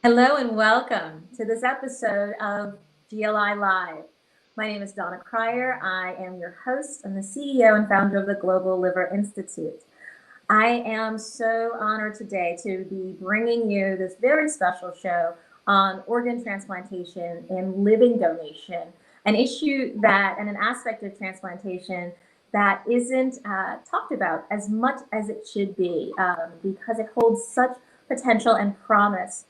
Hello and welcome to this episode of GLI Live. My name is Donna Cryer. I am your host and the CEO and founder of the Global Liver Institute. I am so honored today to be bringing you this very special show on organ transplantation and living donation, an issue that and an aspect of transplantation that isn't talked about as much as it should be because it holds such potential and promise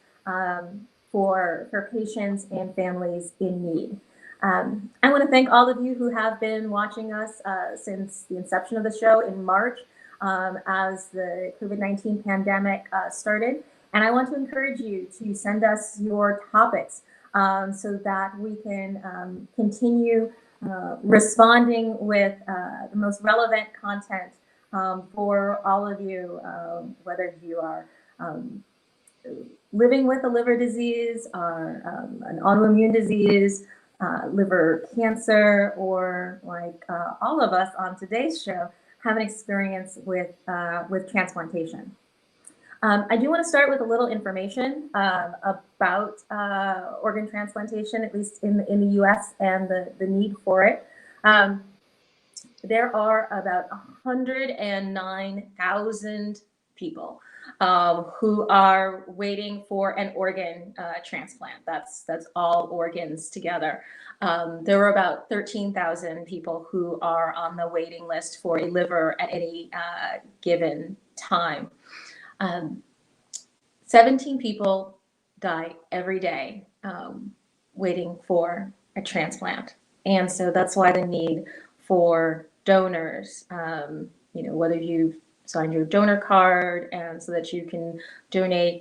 for patients and families in need. I want to thank all of you who have been watching us since the inception of the show in March as the COVID-19 pandemic started. And I want to encourage you to send us your topics so that we can continue responding with the most relevant content for all of you, whether you are living with a liver disease or an autoimmune disease, liver cancer, or like all of us on today's show have an experience with transplantation. I do want to start with a little information about organ transplantation, at least in the U.S. and the need for it. There are about 109,000 people who are waiting for an organ transplant. That's all organs together. There are about 13,000 people who are on the waiting list for a liver at any given time. 17 people die every day waiting for a transplant. And so that's why the need for donors, whether you've signed your donor card and so that you can donate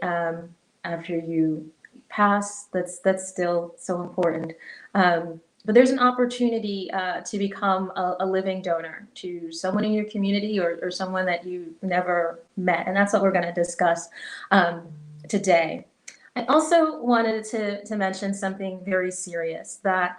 after you pass, that's still so important. But there's an opportunity to become a living donor to someone in your community or someone that you never met. And that's what we're going to discuss today. I also wanted to mention something very serious, that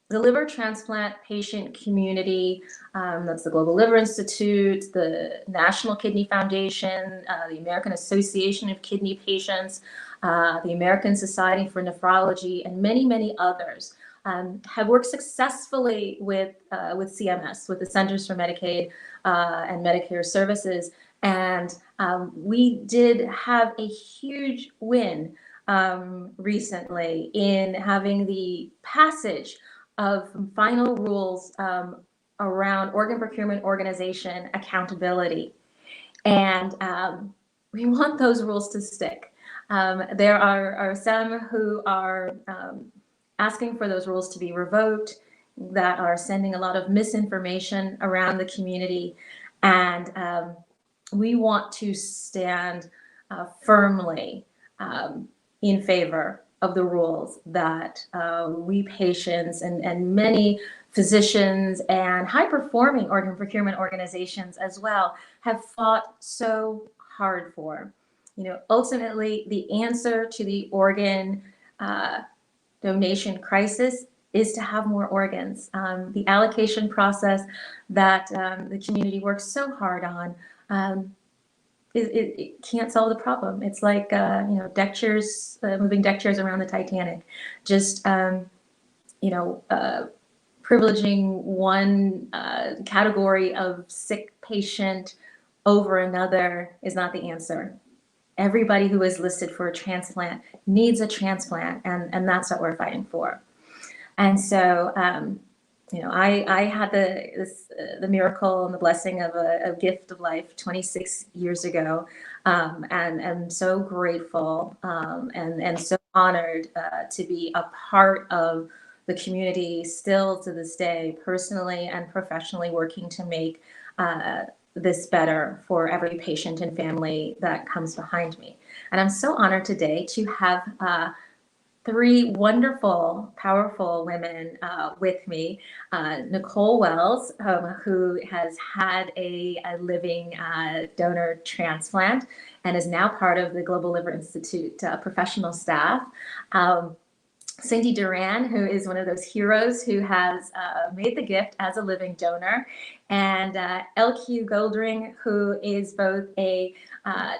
the liver transplant patient community, that's the Global Liver Institute, the National Kidney Foundation, the American Association of Kidney Patients, the American Society for Nephrology, and many, many others have worked successfully with CMS, with the Centers for Medicaid and Medicare Services. And we did have a huge win recently in having the passage of final rules around organ procurement organization accountability. And we want those rules to stick. There are some who are asking for those rules to be revoked, that are sending a lot of misinformation around the community. And we want to stand firmly in favor of the rules that we patients and many physicians and high-performing organ procurement organizations as well have fought so hard for. Ultimately, the answer to the organ donation crisis is to have more organs. The allocation process that the community works so hard on, it can't solve the problem. It's like deck chairs, moving deck chairs around the Titanic. Just privileging one category of sick patient over another is not the answer. Everybody who is listed for a transplant needs a transplant, and that's what we're fighting for. And so I had the miracle and the blessing of a gift of life 26 years ago, and I'm so grateful and so honored to be a part of the community still to this day, personally and professionally, working to make this better for every patient and family that comes behind me. And I'm so honored today to have three wonderful, powerful women with me. Nicole Wells, who has had a living donor transplant and is now part of the Global Liver Institute professional staff. Cindy Duran, who is one of those heroes who has made the gift as a living donor, and LQ Goldring, who is both a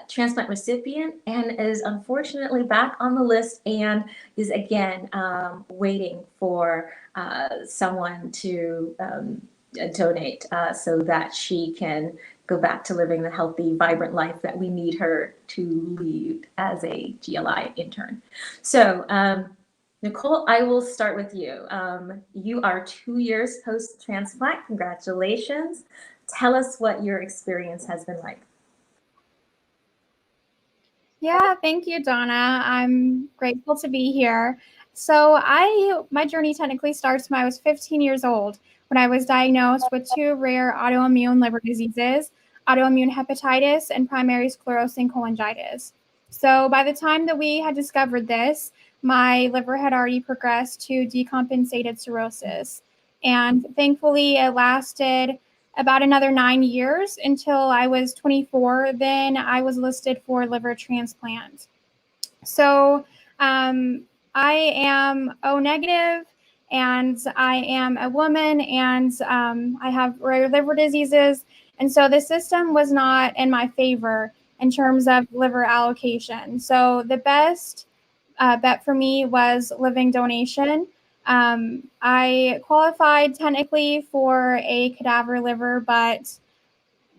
transplant recipient and is unfortunately back on the list and is again waiting for someone to donate so that she can go back to living the healthy, vibrant life that we need her to lead as a GLI intern. So, Nicole, I will start with you. You are 2 years post-transplant. Congratulations. Tell us what your experience has been like. Yeah, thank you, Donna. I'm grateful to be here. So my journey technically starts when I was 15 years old, when I was diagnosed with 2 rare autoimmune liver diseases, autoimmune hepatitis and primary sclerosing cholangitis. So by the time that we had discovered this, my liver had already progressed to decompensated cirrhosis. And thankfully, it lasted about another 9 years until I was 24. Then I was listed for liver transplant. So I am O negative and I am a woman and I have rare liver diseases. And so the system was not in my favor in terms of liver allocation. So the best bet for me was living donation. I qualified technically for a cadaver liver, but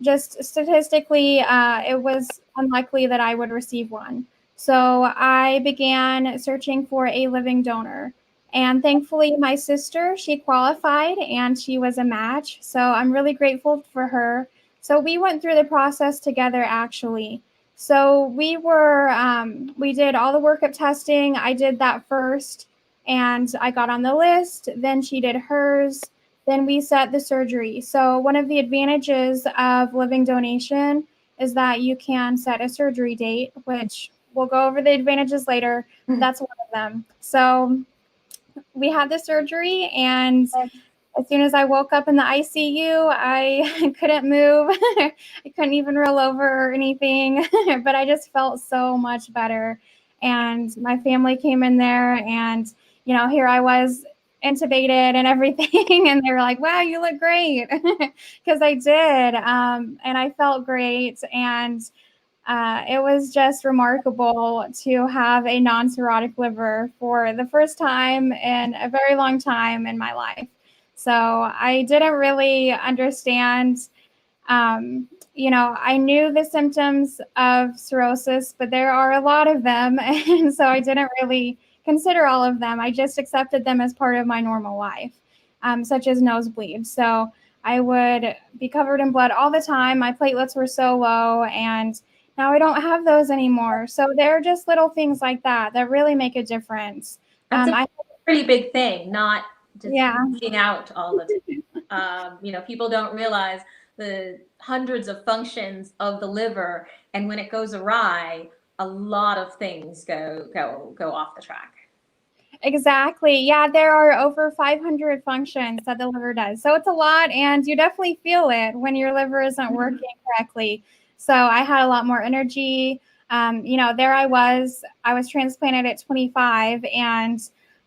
just statistically, it was unlikely that I would receive one. So I began searching for a living donor. And thankfully, my sister, she qualified and she was a match. So I'm really grateful for her. So we went through the process together, actually. So we did all the workup testing. I did that first and I got on the list. Then she did hers. Then we set the surgery. So one of the advantages of living donation is that you can set a surgery date, which we'll go over the advantages later. That's one of them. So we had the surgery, and as soon as I woke up in the ICU, I couldn't move. I couldn't even roll over or anything, but I just felt so much better. And my family came in there, and here I was intubated and everything, and they were like, "Wow, you look great," because I did, and I felt great, and it was just remarkable to have a non-cirrhotic liver for the first time in a very long time in my life. So I didn't really understand. I knew the symptoms of cirrhosis, but there are a lot of them. And so I didn't really consider all of them. I just accepted them as part of my normal life, such as nosebleeds. So I would be covered in blood all the time. My platelets were so low, and now I don't have those anymore. So they're just little things like that that really make a difference. That's a pretty big thing, not just eating out all the time. People don't realize the hundreds of functions of the liver, and when it goes awry, a lot of things go off the track. Exactly. Yeah, there are over 500 functions that the liver does. So it's a lot, and you definitely feel it when your liver isn't working correctly. So I had a lot more energy. There I was transplanted at 25, and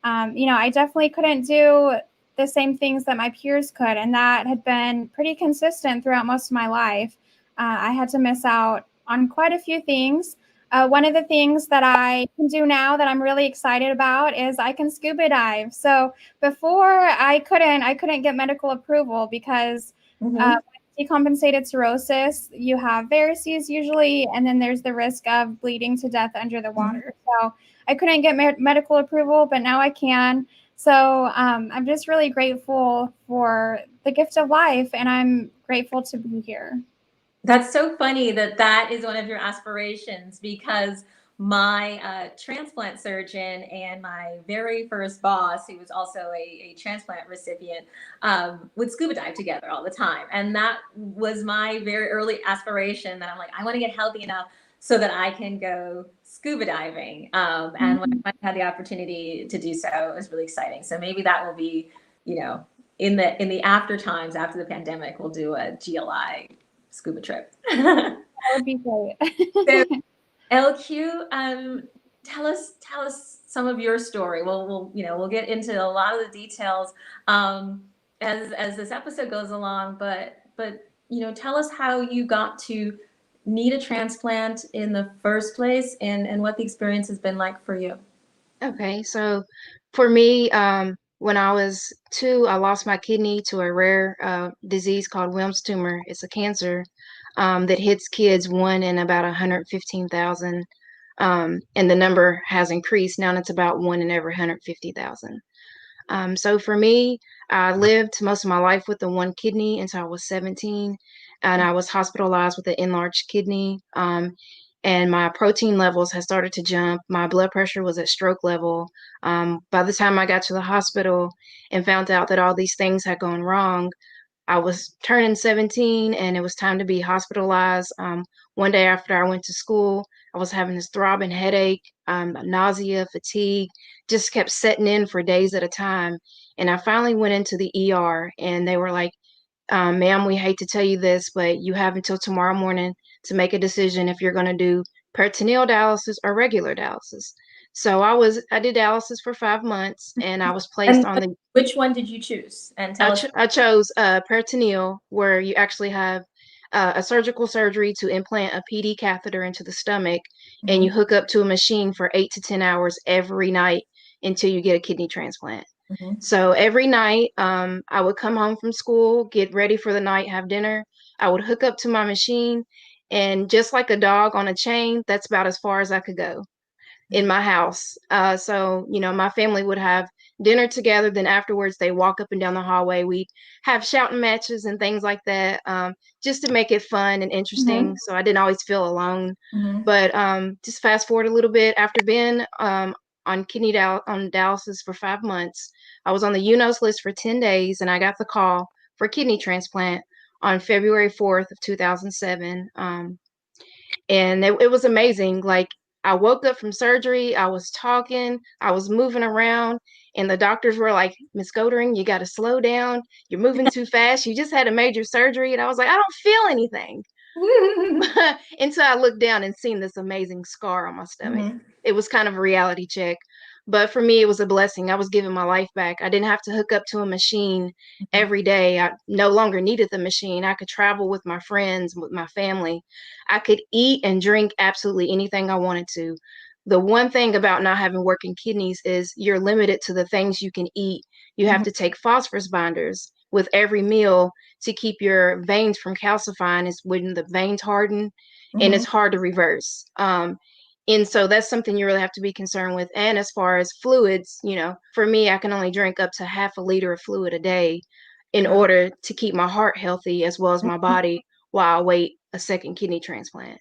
I definitely couldn't do the same things that my peers could, and that had been pretty consistent throughout most of my life. I had to miss out on quite a few things. One of the things that I can do now that I'm really excited about is I can scuba dive. So before I couldn't get medical approval because decompensated cirrhosis, you have varices usually, and then there's the risk of bleeding to death under the water. So I couldn't get medical approval, but now I can. So I'm just really grateful for the gift of life, and I'm grateful to be here. That's so funny that is one of your aspirations, because my transplant surgeon and my very first boss, who was also a transplant recipient, would scuba dive together all the time. And that was my very early aspiration, that I'm like, I want to get healthy enough so that I can go scuba diving. And when I had the opportunity to do so, it was really exciting. So maybe that will be, in the after times, after the pandemic, we'll do a GLI scuba trip. That would be great. So, LQ, tell us some of your story. We'll get into a lot of the details as this episode goes along. But tell us how you got to need a transplant in the first place, and what the experience has been like for you. Okay, so for me, when I was 2, I lost my kidney to a rare disease called Wilms tumor. It's a cancer that hits kids 1 in about 115,000, and the number has increased. Now it's about 1 in every 150,000. So for me, I lived most of my life with the 1 kidney until I was 17, and I was hospitalized with an enlarged kidney. And my protein levels had started to jump. My blood pressure was at stroke level. By the time I got to the hospital and found out that all these things had gone wrong, I was turning 17 and it was time to be hospitalized. One day after I went to school, I was having this throbbing headache, nausea, fatigue, just kept setting in for days at a time. And I finally went into the ER and they were like, ma'am, we hate to tell you this, but you have until tomorrow morning to make a decision if you're going to do peritoneal dialysis or regular dialysis. So I did dialysis for 5 months and I was placed And on the which one did you choose? And tell us. I chose peritoneal, where you actually have a surgical surgery to implant a PD catheter into the stomach, and you Mhm, hook up to a machine for 8 to 10 hours every night until you get a kidney transplant. mhm. So every night, I would come home from school, get ready for the night, have dinner. I would hook up to my machine, and just like a dog on a chain, that's about as far as I could go in my house. So, my family would have dinner together. Then afterwards, they walk up and down the hallway. We'd have shouting matches and things like that, just to make it fun and interesting. Mhm, So I didn't always feel alone. mhm. But just fast forward a little bit, after being on on dialysis for 5 months, I was on the UNOS list for 10 days, and I got the call for kidney transplant on February 4th of 2007. And it was amazing. Like, I woke up from surgery, I was talking, I was moving around, and the doctors were like, Miss Goldring, you got to slow down. You're moving too fast. You just had a major surgery. And I was like, I don't feel anything. Until I looked down and seen this amazing scar on my stomach. Mhm, It was kind of a reality check. But for me, it was a blessing. I was giving my life back. I didn't have to hook up to a machine mhm, every day. I no longer needed the machine. I could travel with my friends, with my family. I could eat and drink absolutely anything I wanted to. The one thing about not having working kidneys is you're limited to the things you can eat. You have mhm, to take phosphorus binders with every meal to keep your veins from calcifying. Is when the veins harden, and it's mhm, hard to reverse. And so that's something you really have to be concerned with. And as far as fluids, for me, I can only drink up to half a liter of fluid a day in wow, order to keep my heart healthy as well as my mhm, body while I wait a second kidney transplant.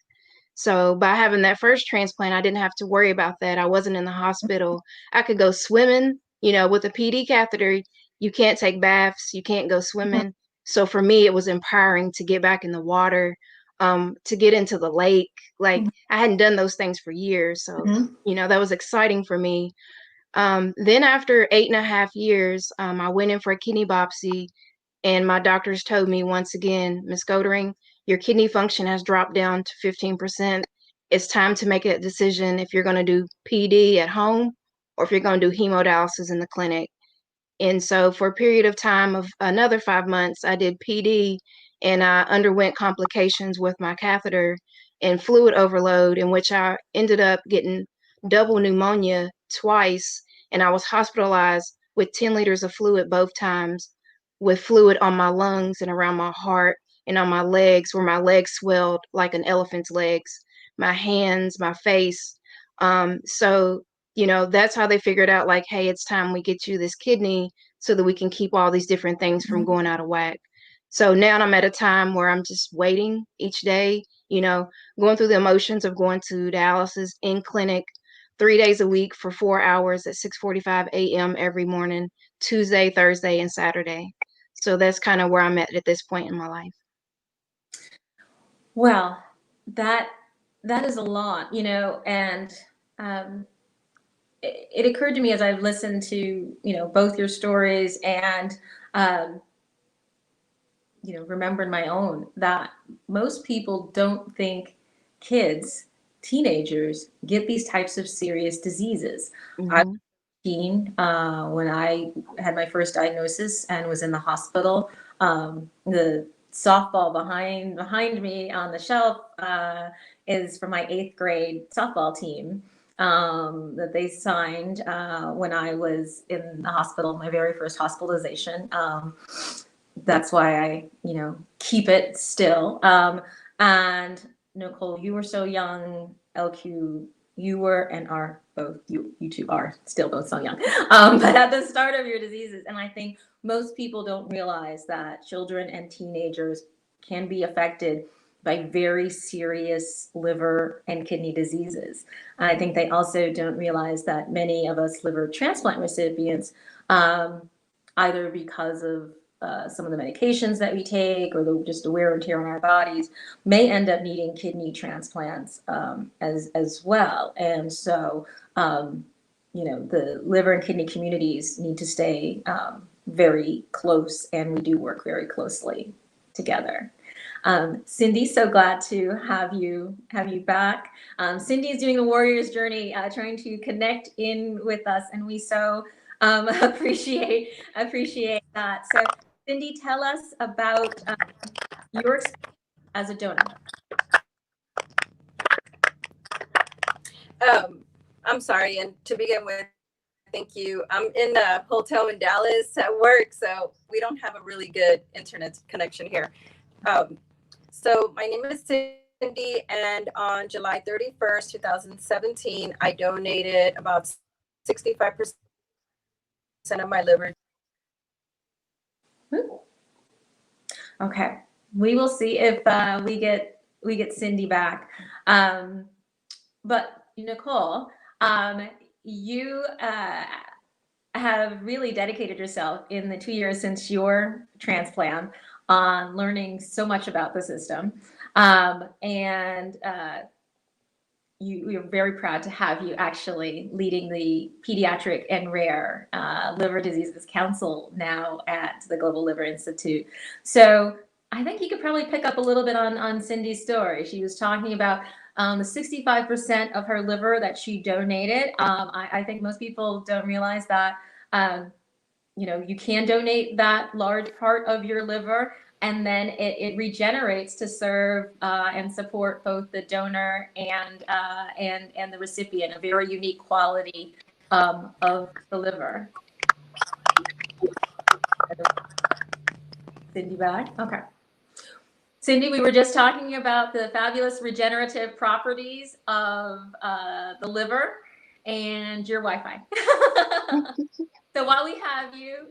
So by having that first transplant, I didn't have to worry about that. I wasn't in the hospital. I could go swimming, with a PD catheter. You can't take baths, you can't go mhm, swimming. So for me, it was empowering to get back in the water, to get into the lake. Like, mhm, I hadn't done those things for years. So, mhm. that was exciting for me. Then after 8.5 years, I went in for a kidney biopsy, and my doctors told me once again, Miss Goldring, your kidney function has dropped down to 15%. It's time to make a decision if you're going to do PD at home or if you're going to do hemodialysis in the clinic. And so for a period of time of another 5 months, I did PD, and I underwent complications with my catheter and fluid overload, in which I ended up getting double pneumonia twice. And I was hospitalized with 10 liters of fluid both times, with fluid on my lungs and around my heart and on my legs, where my legs swelled like an elephant's legs, my hands, my face. So that's how they figured out, like, hey, it's time we get you this kidney so that we can keep all these different things from Mhm. going out of whack. So now I'm at a time where I'm just waiting each day, going through the emotions of going to dialysis in clinic 3 days a week for 4 hours at 6:45 a.m. every morning, Tuesday, Thursday, and Saturday. So that's kind of where I'm at this point in my life. Well, that that is a lot, and um, it occurred to me as I've listened to, both your stories and um, remembered my own, that most people don't think kids, teenagers, get these types of serious diseases. I was Mm-hmm. 18 when I had my first diagnosis and was in the hospital. The softball behind me on the shelf is from my 8th grade softball team that they signed when I was in the hospital, my very first hospitalization. That's why I, keep it still. And Nicole, you were so young. LQ, you were and are both, you two are still both so young. But at the start of your diseases, and I think most people don't realize that children and teenagers can be affected by very serious liver and kidney diseases. I think they also don't realize that many of us liver transplant recipients, either because of some of the medications that we take or just the wear and tear on our bodies, may end up needing kidney transplants as well. And so, the liver and kidney communities need to stay very close, and we do work very closely together. Cindy, so glad to have you back. Cindy is doing the Warrior's Journey, trying to connect in with us, and we so appreciate that. So, Cindy, tell us about your experience as a donor. I'm sorry, and to begin with, thank you. I'm in a hotel in Dallas at work, so we don't have a really good internet connection here. So my name is Cindy, and on July 31st, 2017, I donated about 65% of my liver. Okay, we will see if we get Cindy back. But Nicole, you have really dedicated yourself in the 2 years since your transplant on learning so much about the system. And we are very proud to have you actually leading the Pediatric and Rare Liver Diseases Council now at the Global Liver Institute. So I think you could probably pick up a little bit on Cindy's story. She was talking about the 65% of her liver that she donated. I think most people don't realize that, you can donate that large part of your liver, and then it regenerates to serve and support both the donor and the recipient, a very unique quality of the liver. Cindy back? Okay. Cindy, we were just talking about the fabulous regenerative properties of the liver and your Wi-Fi. So while we have you,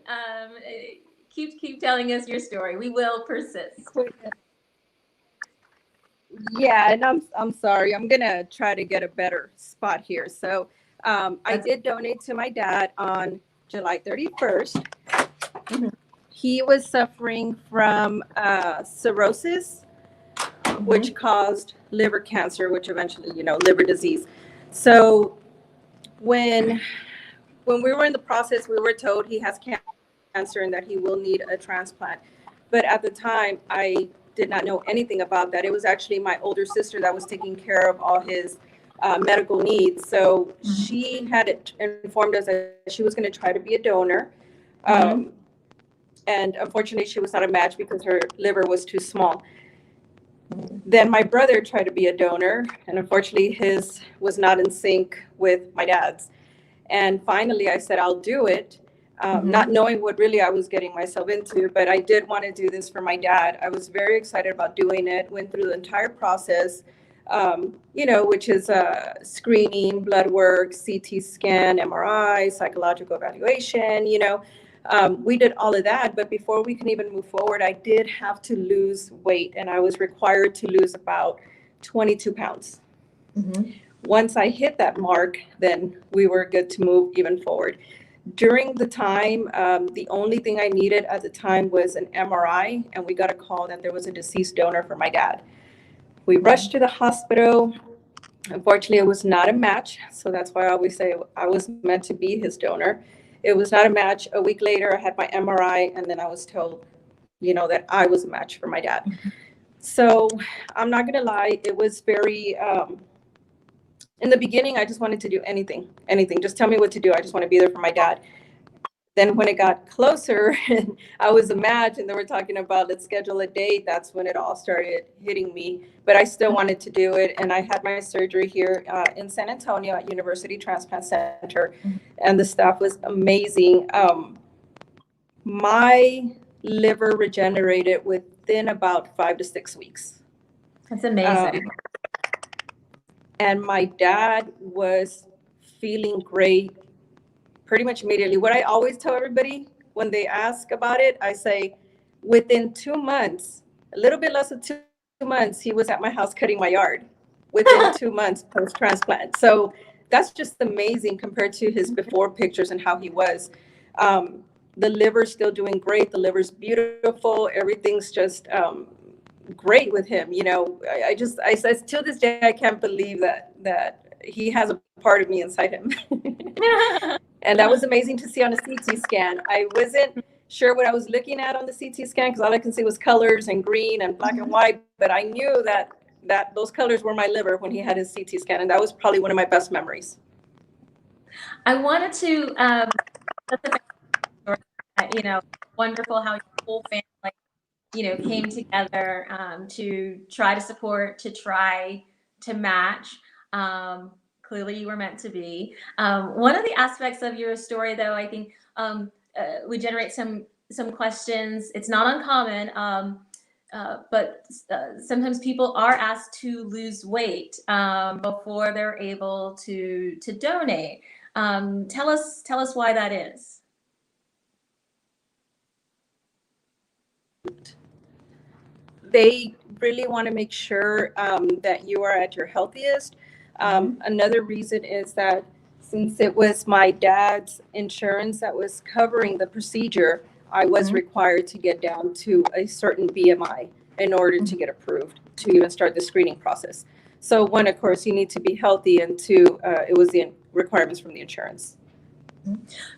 keep telling us your story. We will persist. Yeah, and I'm sorry. I'm gonna try to get a better spot here. So I did donate to my dad on July 31st. Mm-hmm. He was suffering from cirrhosis, which caused liver cancer, which eventually, liver disease. So when we were in the process, we were told he has cancer and that he will need a transplant. But at the time, I did not know anything about that. It was actually my older sister that was taking care of all his medical needs. So she had informed us that she was going to try to be a donor. And unfortunately, she was not a match because her liver was too small. Then my brother tried to be a donor, and unfortunately, his was not in sync with my dad's. And finally, I said, I'll do it, not knowing what really I was getting myself into, but I did want to do this for my dad. I was very excited about doing it, went through the entire process, which is screening, blood work, CT scan, MRI, psychological evaluation, we did all of that. But before we can even move forward, I did have to lose weight, and I was required to lose about 22 pounds. Once I hit that mark, then we were good to move even forward. During the time, the only thing I needed at the time was an MRI, and we got a call that there was a deceased donor for my dad. We rushed to the hospital. Unfortunately, it was not a match, so that's why I always say I was meant to be his donor. It was not a match. A week later, I had my MRI, and then I was told, that I was a match for my dad. So I'm not going to lie, it was very... in the beginning, I just wanted to do anything. Just tell me what to do. I just want to be there for my dad. then when it got closer and I was a match and they were talking about let's schedule a date, that's when it all started hitting me. But I still wanted to do it. And I had my surgery here in San Antonio at University Transplant Center. And the staff was amazing. My liver regenerated within about 5 to 6 weeks. That's amazing. And my dad was feeling great pretty much immediately. What I always tell everybody when they ask about it, I say within 2 months, a little bit less than 2 months, he was at my house cutting my yard within 2 months post-transplant. So that's just amazing compared to his before pictures and how he was. The liver's still doing great. The liver's beautiful. Everything's just great with him. You know, I till this day, I can't believe that he has a part of me inside him. And that was amazing to see on a CT scan. I wasn't sure what I was looking at on the CT scan because all I can see was colors and green and black and white. But I knew that those colors were my liver when he had his CT scan, and that was probably one of my best memories. I wanted to, you know, wonderful how your whole family, you know, came together to try to support, to try to match. Clearly you were meant to be. One of the aspects of your story, though, I think would generate some questions. It's not uncommon, but sometimes people are asked to lose weight before they're able to donate. Tell us why that is. They really want to make sure that you are at your healthiest. Another reason is that since it was my dad's insurance that was covering the procedure, I was required to get down to a certain BMI in order to get approved to even start the screening process. So one, of course, you need to be healthy, and two, it was the requirements from the insurance.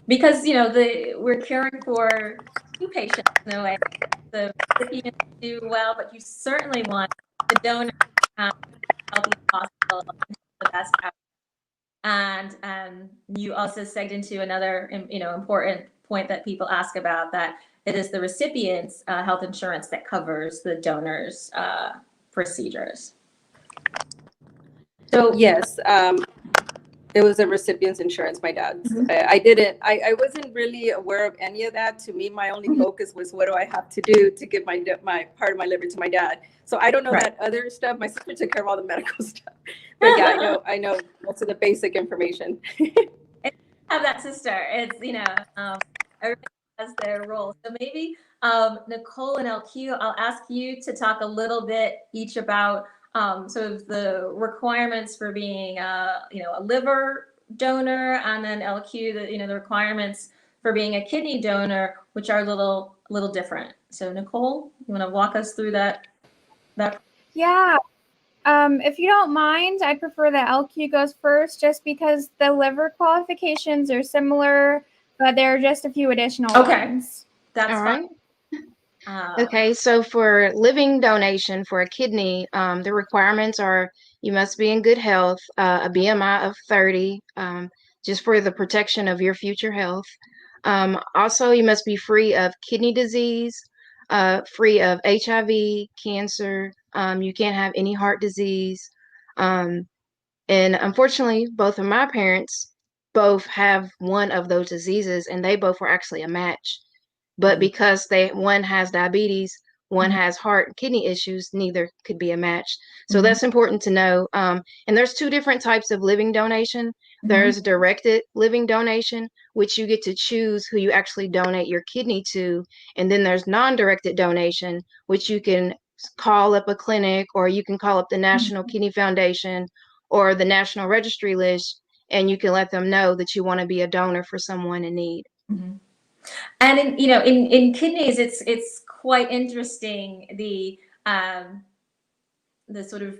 Because, you know, we're caring for two patients in a way. The recipients do well, but you certainly want the donor to have as healthy as possible, the best out. And you also segged into another, you know, important point that people ask about, that it is the recipient's health insurance that covers the donor's procedures. So yes, it was a recipient's insurance, my dad's. I wasn't really aware of any of that. To me, my only focus was what do I have to do to give my part of my liver to my dad. So I don't know that other stuff. My sister took care of all the medical stuff. But yeah, I know most of the basic information. Have that sister. It's, you know, everybody has their role. So maybe Nicole and LQ, I'll ask you to talk a little bit each about sort of the requirements for being you know, a liver donor, and then LQ, the requirements for being a kidney donor, which are a little different. So Nicole, you want to walk us through that? Yeah. If you don't mind, I prefer that LQ goes first, just because the liver qualifications are similar, but there are just a few additional ones. That's All fine. right. Okay, so for living donation for a kidney, the requirements are you must be in good health, a BMI of 30, just for the protection of your future health. Also, you must be free of kidney disease, free of HIV, cancer. You can't have any heart disease. And unfortunately, both of my parents both have one of those diseases, and they both were actually a match. But because one has diabetes, one has heart and kidney issues, neither could be a match. So that's important to know. And there's two different types of living donation. There's directed living donation, which you get to choose who you actually donate your kidney to. And then there's non-directed donation, which you can call up a clinic, or you can call up the National Kidney Foundation or the National Registry list, and you can let them know that you want to be a donor for someone in need. And in kidneys, it's quite interesting, the sort of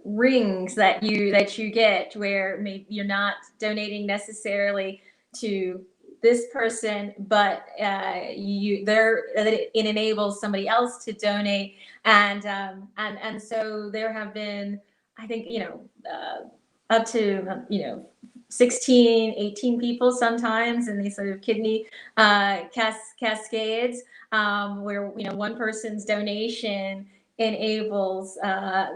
rings that you get, where maybe you're not donating necessarily to this person, but it enables somebody else to donate, and so there have been, I think, up to 16, 18 people sometimes in these sort of kidney cascades, where one person's donation enables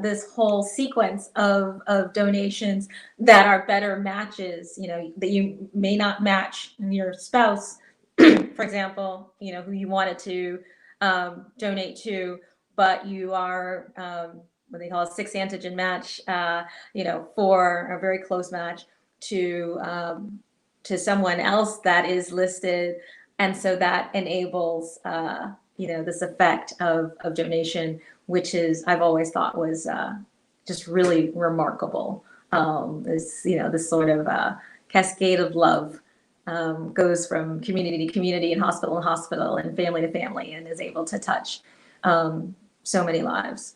this whole sequence of donations that are better matches, that you may not match your spouse, for example, who you wanted to donate to, but you are what they call a 6 antigen match, for a very close match to someone else that is listed, and so that enables this effect of donation, which is, I've always thought, was just really remarkable. This sort of cascade of love goes from community to community and hospital and family to family, and is able to touch so many lives.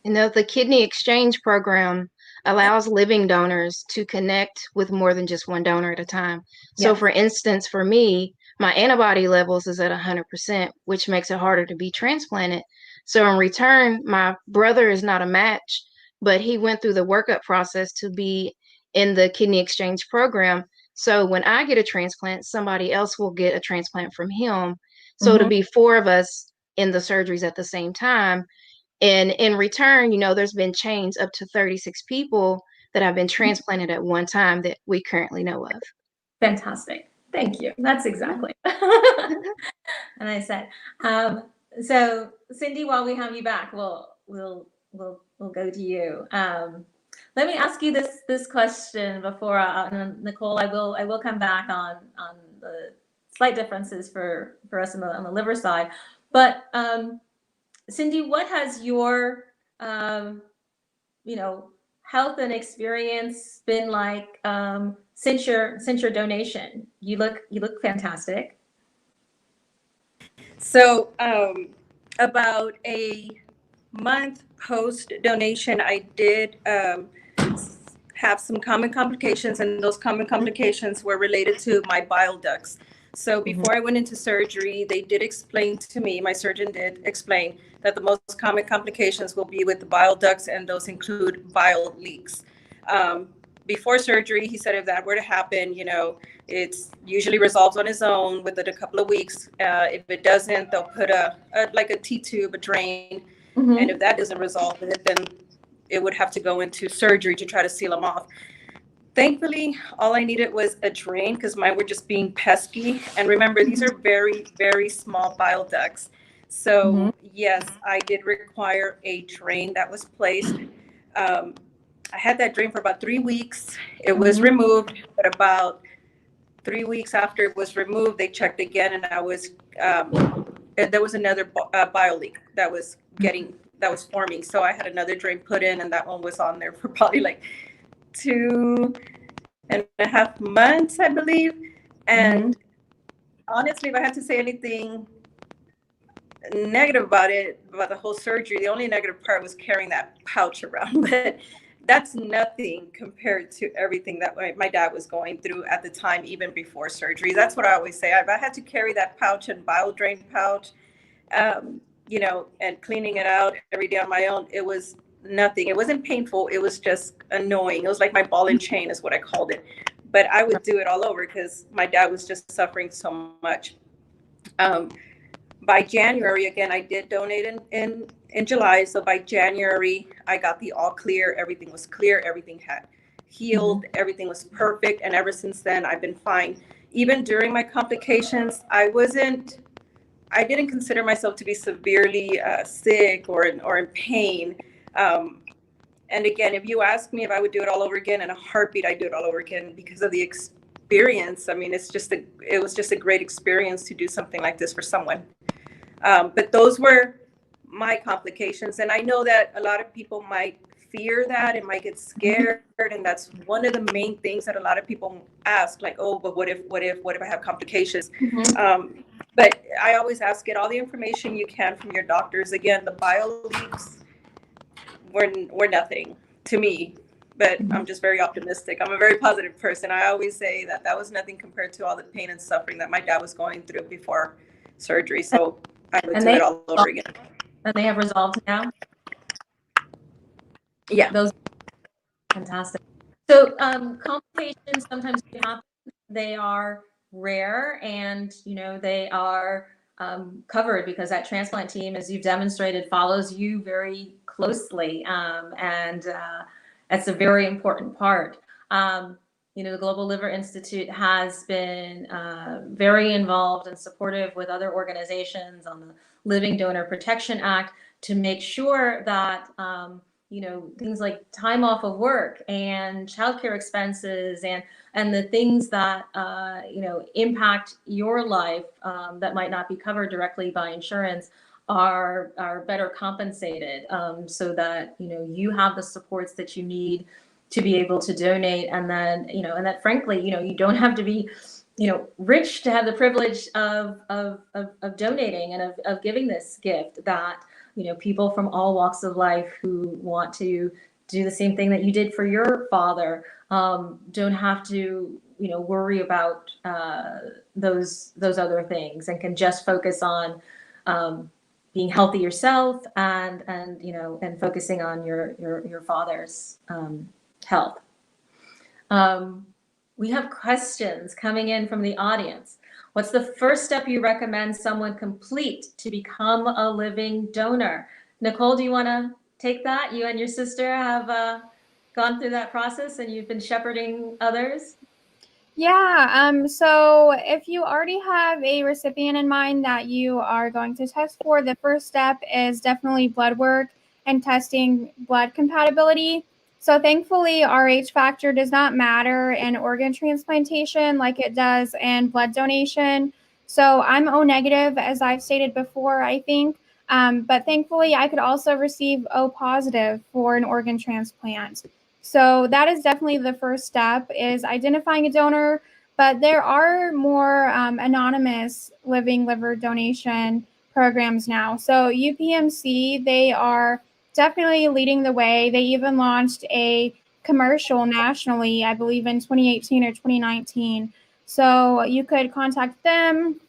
The kidney exchange program allows living donors to connect with more than just one donor at a time. So, for instance, for me, my antibody levels is at 100%, which makes it harder to be transplanted. So in return, my brother is not a match, but he went through the workup process to be in the kidney exchange program. So when I get a transplant, somebody else will get a transplant from him. So to be 4 of us in the surgeries at the same time. And in return, there's been chains up to 36 people that have been transplanted at one time that we currently know of. Fantastic. Thank you. That's exactly. And I said, so Cindy, while we have you back, we'll go to you. Let me ask you this question before Nicole. I will come back on the slight differences for us on the liver side, but Cindy, what has your health and experience been like since your donation? You look fantastic. So about a month post donation, I did have some common complications, and those common complications were related to my bile ducts. So before I went into surgery, they did explain to me, my surgeon did explain, that the most common complications will be with the bile ducts, and those include bile leaks. Before surgery, he said if that were to happen, it's usually resolves on its own within a couple of weeks. If it doesn't, they'll put like a T-tube, a drain, and if that doesn't resolve it, then it would have to go into surgery to try to seal them off. Thankfully, all I needed was a drain because mine were just being pesky. And remember, these are very, very small bile ducts. So yes, I did require a drain that was placed. I had that drain for about 3 weeks. It was removed, but about 3 weeks after it was removed, they checked again, and there was another bile leak that was forming. So I had another drain put in, and that one was on there for probably like 2.5 months, I believe. And honestly, if I had to say anything negative about the whole surgery, the only negative part was carrying that pouch around. But that's nothing compared to everything that my dad was going through at the time, even before surgery. That's what I always say. If I had to carry that pouch and bile drain pouch, and cleaning it out every day on my own, it was nothing. It wasn't painful. It was just annoying. It was like my ball and chain is what I called it. But I would do it all over because my dad was just suffering so much. By January, again, I did donate in July. So by January, I got the all clear. Everything was clear. Everything had healed. Everything was perfect. And ever since then, I've been fine. Even during my complications, I didn't consider myself to be severely sick or in pain. And again, if you ask me if I would do it all over again in a heartbeat, I'd do it all over again because of the experience. I mean, it was just a great experience to do something like this for someone. But those were my complications. And I know that a lot of people might fear that and might get scared. And that's one of the main things that a lot of people ask, like, oh, but what if I have complications? But I always ask, get all the information you can from your doctors. Again, the bile leaks were nothing to me, but I'm just very optimistic. I'm a very positive person. I always say that was nothing compared to all the pain and suffering that my dad was going through before surgery. So I would do it all over again. And they have resolved now? Yeah. Those fantastic. So complications sometimes do happen. They are rare, and they are covered because that transplant team, as you've demonstrated, follows you very closely, and that's a very important part. The Global Liver Institute has been very involved and supportive with other organizations on the Living Donor Protection Act to make sure that things like time off of work and childcare expenses and the things that impact your life that might not be covered directly by insurance are better compensated, so that you have the supports that you need to be able to donate, and then and that frankly you don't have to be rich to have the privilege of donating and of giving this gift, that people from all walks of life who want to do the same thing that you did for your father don't have to worry about those other things, and can just focus on being healthy yourself, and focusing on your father's health. We have questions coming in from the audience. What's the first step you recommend someone complete to become a living donor? Nicole, do you want to take that? You and your sister have gone through that process, and you've been shepherding others. Yeah, so if you already have a recipient in mind that you are going to test for, the first step is definitely blood work and testing blood compatibility. So thankfully, Rh factor does not matter in organ transplantation like it does in blood donation. So I'm O negative, as I've stated before, I think. But thankfully, I could also receive O positive for an organ transplant. So that is definitely the first step, is identifying a donor. But there are more anonymous living liver donation programs now. So UPMC, they are definitely leading the way. They even launched a commercial nationally, I believe in 2018 or 2019. So you could contact them.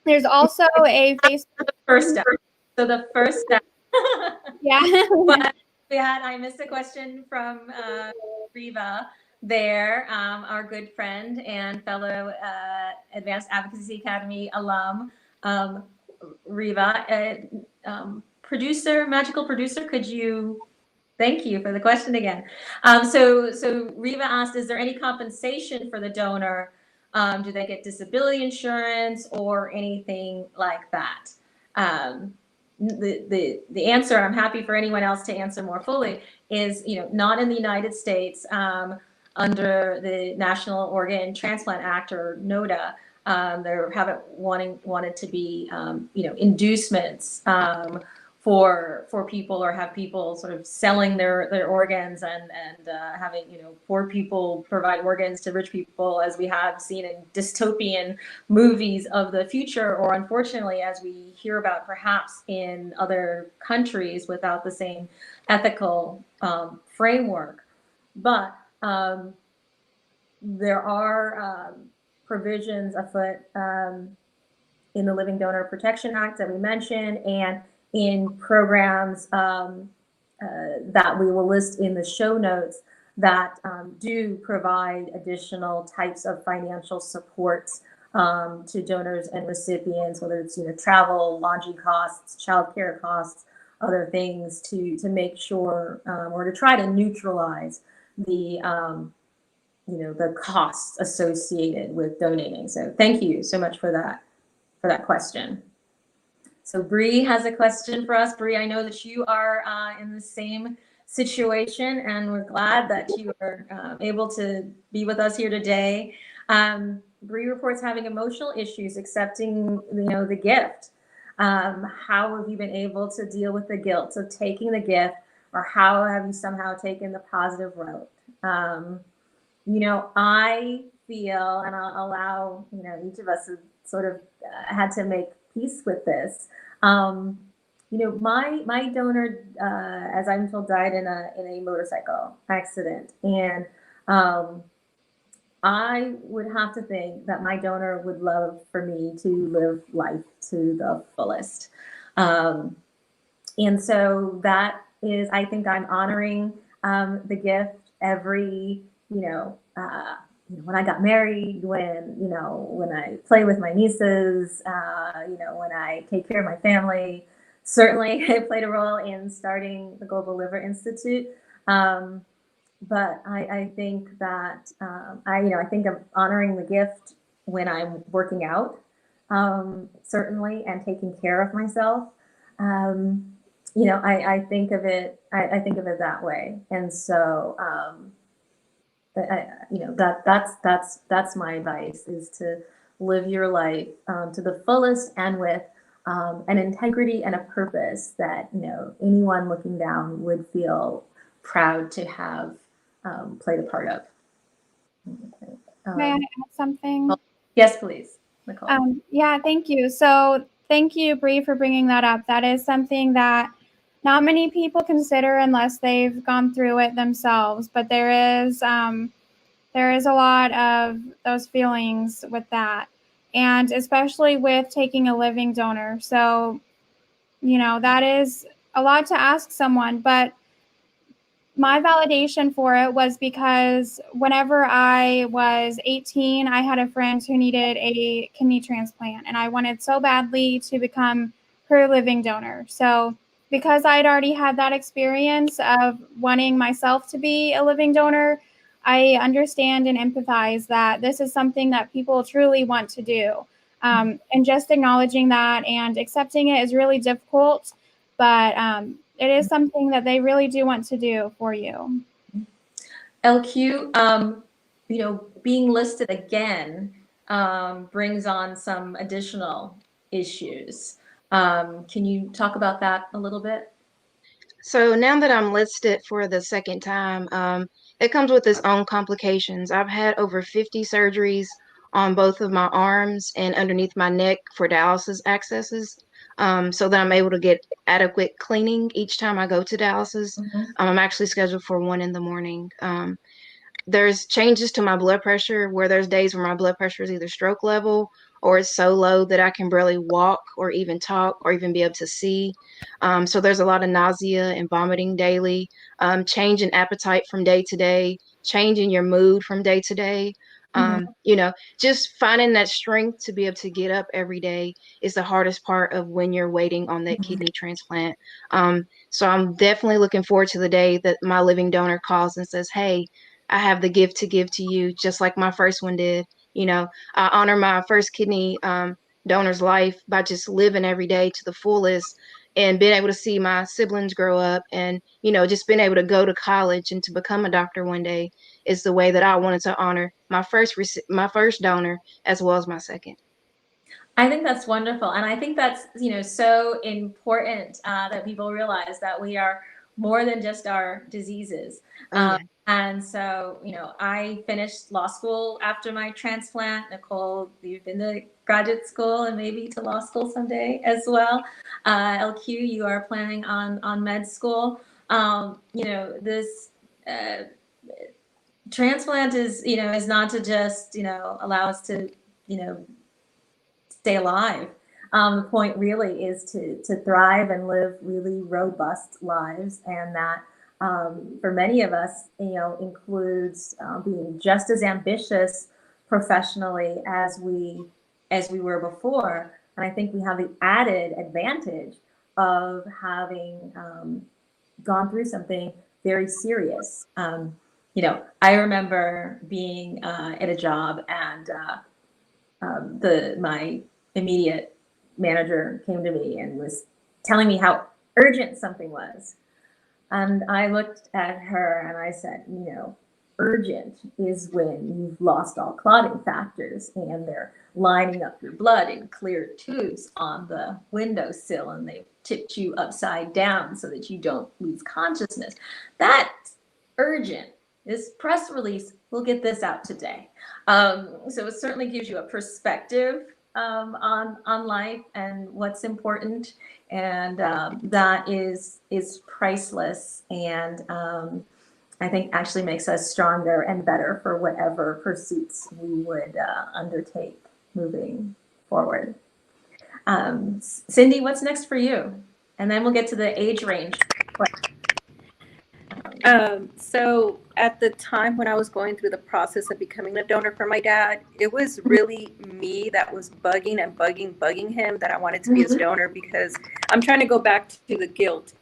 There's also a Facebook. First step. So the first step. Yeah. But I missed a question from Riva there, our good friend and fellow Advanced Advocacy Academy alum. Riva, magical producer, could you? Thank you for the question again. So Riva asked, is there any compensation for the donor? Do they get disability insurance or anything like that? The answer, I'm happy for anyone else to answer more fully, is not in the United States, under the National Organ Transplant Act, or NOTA. There haven't wanted to be inducements for people, or have people sort of selling their organs and having poor people provide organs to rich people, as we have seen in dystopian movies of the future, or unfortunately as we hear about perhaps in other countries without the same ethical framework. But there are provisions afoot in the Living Donor Protection Act that we mentioned, and in programs that we will list in the show notes, that do provide additional types of financial supports to donors and recipients, whether it's travel, lodging costs, childcare costs, other things, to make sure or to try to neutralize the the costs associated with donating. So thank you so much for that question. So Bree has a question for us. Bree, I know that you are in the same situation, and we're glad that you are able to be with us here today. Bree reports having emotional issues accepting the gift. How have you been able to deal with the guilt of taking the gift, or how have you somehow taken the positive route? I feel, and I'll allow each of us have sort of had to make peace with this. My donor, as I'm told, died in a motorcycle accident, and I would have to think that my donor would love for me to live life to the fullest. And so that is, I think I'm honoring the gift every when I got married, when I play with my nieces, when I take care of my family, certainly it played a role in starting the Global Liver Institute. But I think that I think I'm honoring the gift when I'm working out, certainly, and taking care of myself. I think of it. I think of it that way, and so that's my advice, is to live your life to the fullest and with an integrity and a purpose that anyone looking down would feel proud to have played a part of. May I add something? Yes, please, Nicole. Yeah, thank you. So thank you, Bree, for bringing that up. That is something that not many people consider unless they've gone through it themselves. But there is a lot of those feelings with that, and especially with taking a living donor. So, that is a lot to ask someone, but my validation for it was because whenever I was 18, I had a friend who needed a kidney transplant, and I wanted so badly to become her living donor. So because I'd already had that experience of wanting myself to be a living donor, I understand and empathize that this is something that people truly want to do. And just acknowledging that and accepting it is really difficult, but it is something that they really do want to do for you. LQ, being listed again brings on some additional issues. Can you talk about that a little bit? So now that I'm listed for the second time, it comes with its own complications. I've had over 50 surgeries on both of my arms and underneath my neck for dialysis accesses, so that I'm able to get adequate cleaning each time I go to dialysis. I'm actually scheduled for 1 in the morning. There's changes to my blood pressure, where there's days where my blood pressure is either stroke level or it's so low that I can barely walk or even talk or even be able to see. So there's a lot of nausea and vomiting daily, change in appetite from day to day, change in your mood from day to day. Just finding that strength to be able to get up every day is the hardest part of when you're waiting on that kidney transplant. So I'm definitely looking forward to the day that my living donor calls and says, "Hey, I have the gift to give to you," just like my first one did. I honor my first kidney donor's life by just living every day to the fullest and being able to see my siblings grow up, and just being able to go to college and to become a doctor one day is the way that I wanted to honor my first donor as well as my second. I think that's wonderful, and I think that's so important that people realize that we are more than just our diseases. Oh, yeah. And so, I finished law school after my transplant. Nicole, you've been to graduate school and maybe to law school someday as well. LQ, you are planning on med school. This transplant is not to just allow us to stay alive. The point really is to thrive and live really robust lives, and that for many of us, includes being just as ambitious professionally as we were before. And I think we have the added advantage of having gone through something very serious. I remember being at a job, and my immediate manager came to me and was telling me how urgent something was. And I looked at her and I said, urgent is when you've lost all clotting factors and they're lining up your blood in clear tubes on the windowsill, and they've tipped you upside down so that you don't lose consciousness. That's urgent. This press release will get this out today. So it certainly gives you a perspective on life and what's important, and that is priceless, and I think actually makes us stronger and better for whatever pursuits we would undertake moving forward. Cindy, what's next for you? And then we'll get to the age range question. So at the time when I was going through the process of becoming a donor for my dad, it was really me that was bugging him that I wanted to be his donor, because I'm trying to go back to the guilt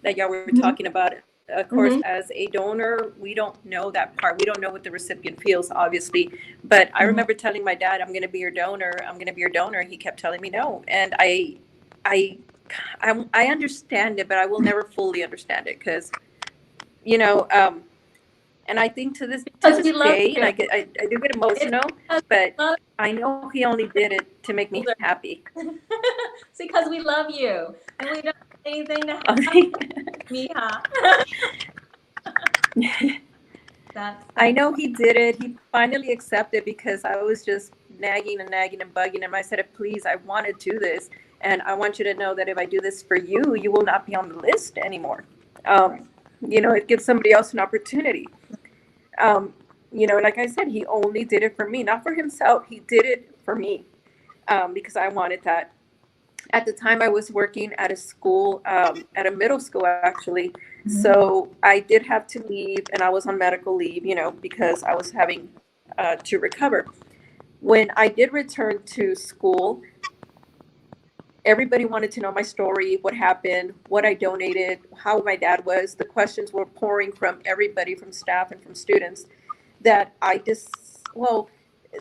that y'all were talking about. Of course, as a donor, we don't know that part. We don't know what the recipient feels, obviously. But I remember telling my dad, "I'm going to be your donor. I'm going to be your donor." He kept telling me no, and I, I understand it, but I will never fully understand it, because you know, and I think to this Because we love day, and you. I do get emotional, Because but we love I know he only did it to make me happy. it's because we love you, and we don't want anything to happen Okay. to me, huh? That's I know he did it. He finally accepted, because I was just nagging and nagging and bugging him. I said, "Please, I want to do this, and I want you to know that if I do this for you, you will not be on the list anymore. It gives somebody else an opportunity." Um, like I said, he only did it for me, not for himself. He did it for me, because I wanted that. At the time, I was working at a school, at a middle school, actually. So I did have to leave, and I was on medical leave, because I was having to recover. When I did return to school, everybody wanted to know my story, what happened, what I donated, how my dad was. The questions were pouring from everybody, from staff and from students, that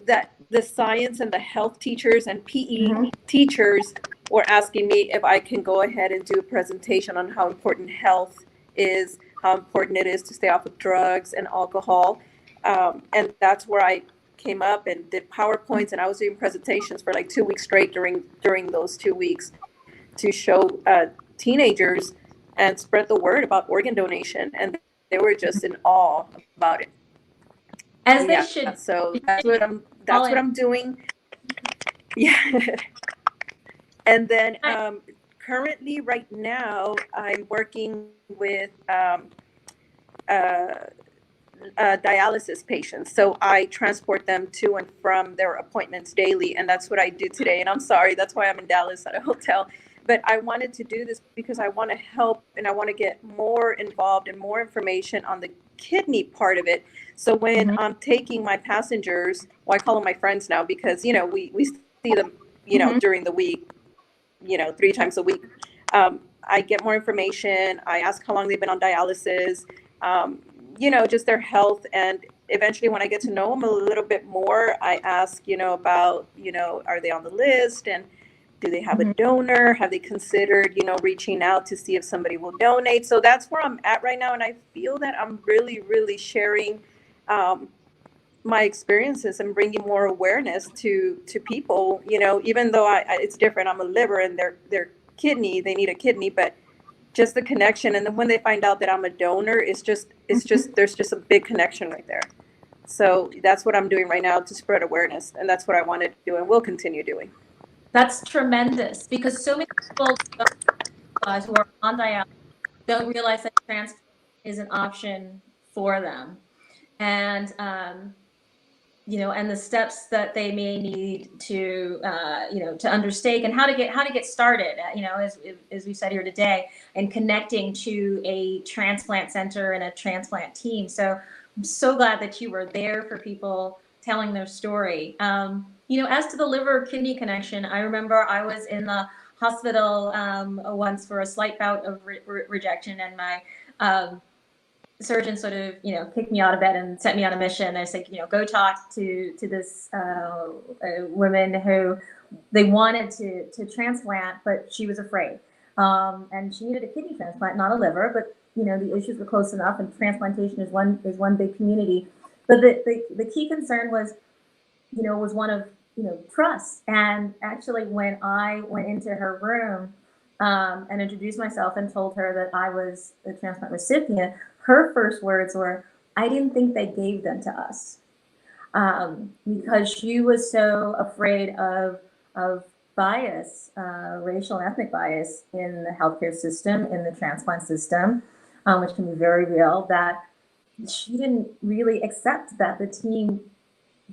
that the science and the health teachers and PE teachers were asking me if I can go ahead and do a presentation on how important health is, how important it is to stay off of drugs and alcohol. And that's where I came up and did PowerPoints, and I was doing presentations for like 2 weeks straight during those 2 weeks to show teenagers and spread the word about organ donation, and they were just in awe about it. as they should. So that's what I'm doing. Yeah. And then currently, right now, I'm working with dialysis patients. So I transport them to and from their appointments daily, and that's what I do today. And I'm sorry, that's why I'm in Dallas at a hotel. But I wanted to do this because I want to help, and I want to get more involved and more information on the kidney part of it. So when I'm taking my passengers, well, I call them my friends now, because we see them during the week, 3 times a week. I get more information. I ask how long they've been on dialysis, just their health. And eventually, when I get to know them a little bit more, I ask, about, are they on the list? And do they have a donor? Have they considered, reaching out to see if somebody will donate? So that's where I'm at right now. And I feel that I'm really, really sharing my experiences and bringing more awareness to people, even though it's different. I'm a liver and they're kidney, they need a kidney, but just the connection. And then when they find out that I'm a donor, it's just there's just a big connection right there. So that's what I'm doing right now to spread awareness. And that's what I want to do and will continue doing. That's tremendous, because so many people who are on dialysis don't realize that transplant is an option for them. And and the steps that they may need to to undertake, and how to get started, as we said here today, and connecting to a transplant center and a transplant team. So I'm so glad that you were there for people telling their story. As to the liver kidney connection, I remember I was in the hospital once for a slight bout of rejection, and my surgeon sort of, kicked me out of bed and sent me on a mission. I said, go talk to this woman who they wanted to transplant, but she was afraid. And she needed a kidney transplant, not a liver, but the issues were close enough, and transplantation is one big community. But the key concern was, was one of, trust. And actually, when I went into her room and introduced myself and told her that I was a transplant recipient, her first words were, "I didn't think they gave them to us," because she was so afraid of bias, racial and ethnic bias in the healthcare system, in the transplant system, which can be very real, that she didn't really accept that the team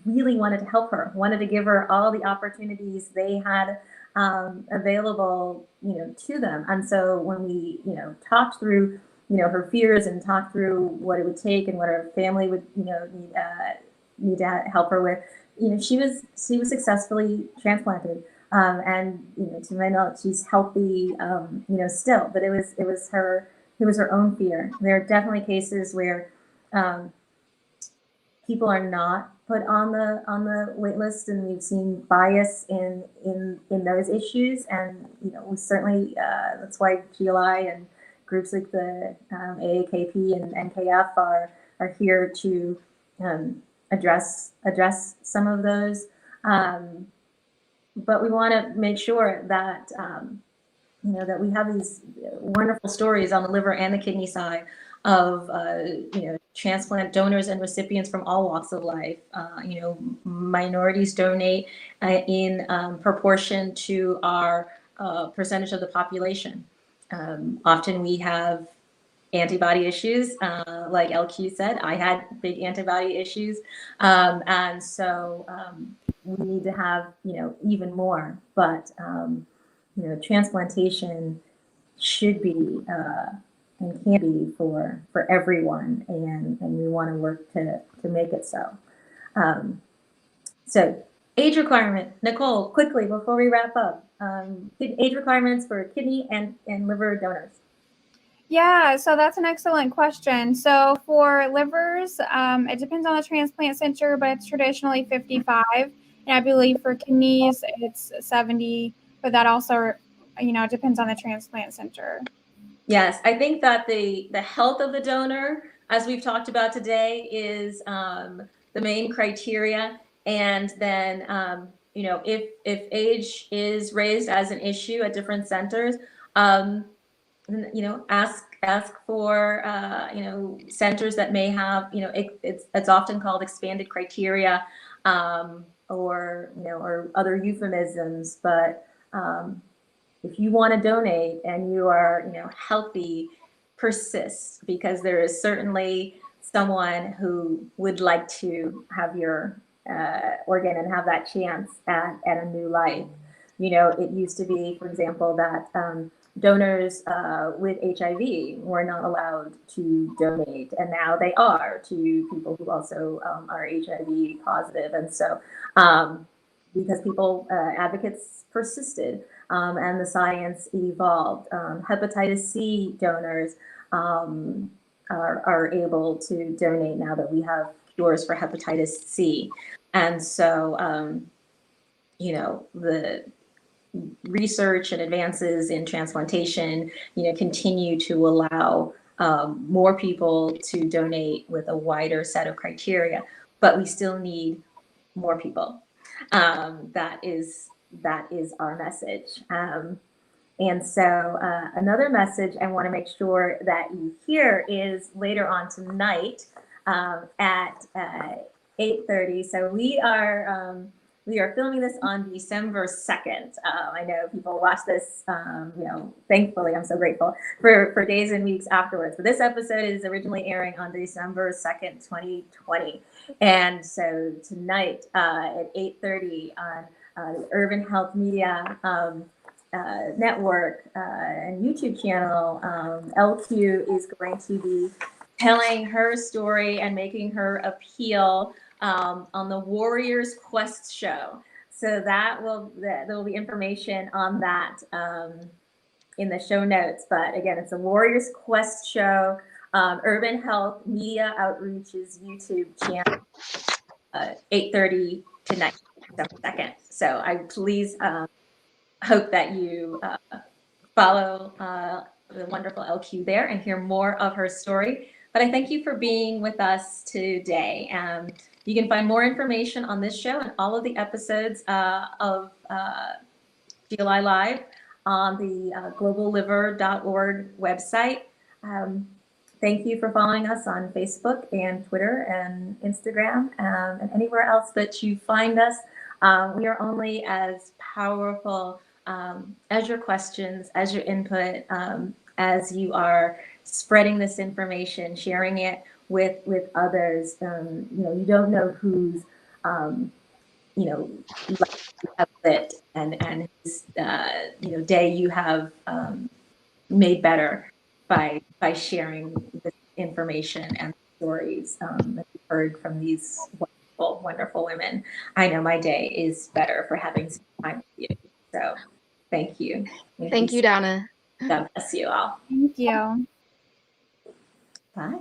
really wanted to help her, wanted to give her all the opportunities they had available, to them. And so when we, talked through her fears and talk through what it would take and what her family would, need to help her with. She was successfully transplanted, and to my knowledge, she's healthy, still. But it was her own fear. There are definitely cases where people are not put on the wait list, and we've seen bias in those issues. And we certainly that's why GLI and groups like the AAKP and NKF are here to address some of those. But we want to make sure that that we have these wonderful stories on the liver and the kidney side of transplant donors and recipients from all walks of life. Minorities donate in proportion to our percentage of the population. Often we have antibody issues, like LQ said. I had big antibody issues, and so we need to have even more. But transplantation should be and can be for everyone, and we want to work to make it so. So age requirement, Nicole, quickly before we wrap up, age requirements for kidney and liver donors. Yeah, so that's an excellent question. So for livers, it depends on the transplant center, but it's traditionally 55. And I believe for kidneys, it's 70, but that also, depends on the transplant center. Yes, I think that the health of the donor, as we've talked about today, is the main criteria. And then, if age is raised as an issue at different centers, ask for centers that may have it's often called expanded criteria, or other euphemisms. But if you want to donate and you are healthy, persist, because there is certainly someone who would like to have your organ and have that chance at a new life. It used to be, for example, that donors with HIV were not allowed to donate, and now they are, to people who also are HIV positive. And so because advocates persisted, and the science evolved, hepatitis C donors are able to donate now that we have cures for hepatitis C. And so the research and advances in transplantation, continue to allow more people to donate with a wider set of criteria, but we still need more people. That is our message. And so another message I want to make sure that you hear is later on tonight at 8:30. So we are filming this on December 2nd. I know people watch this, thankfully, I'm so grateful, for days and weeks afterwards. But this episode is originally airing on December 2nd, 2020. And so tonight at 8:30 on the Urban Health Media Network and YouTube channel, LQ is going to be telling her story and making her appeal on the Warriors Quest show. So there will be information on that in the show notes. But again, it's a Warriors Quest show, Urban Health Media Outreach's YouTube channel, 8:30 tonight, December 2nd. So I please hope that you follow the wonderful LQ there and hear more of her story. But I thank you for being with us today. You can find more information on this show and all of the episodes of GLI Live on the globalliver.org website. Thank you for following us on Facebook and Twitter and Instagram and anywhere else that you find us. We are only as powerful as your questions, as your input, as you are spreading this information, sharing it with others. You don't know whose life you have lit and whose day you have made better by sharing this information and stories that we've heard from these wonderful, wonderful women. I know my day is better for having some time with you. So thank you. Thank you, Donna. God bless you all. Thank you. Bye.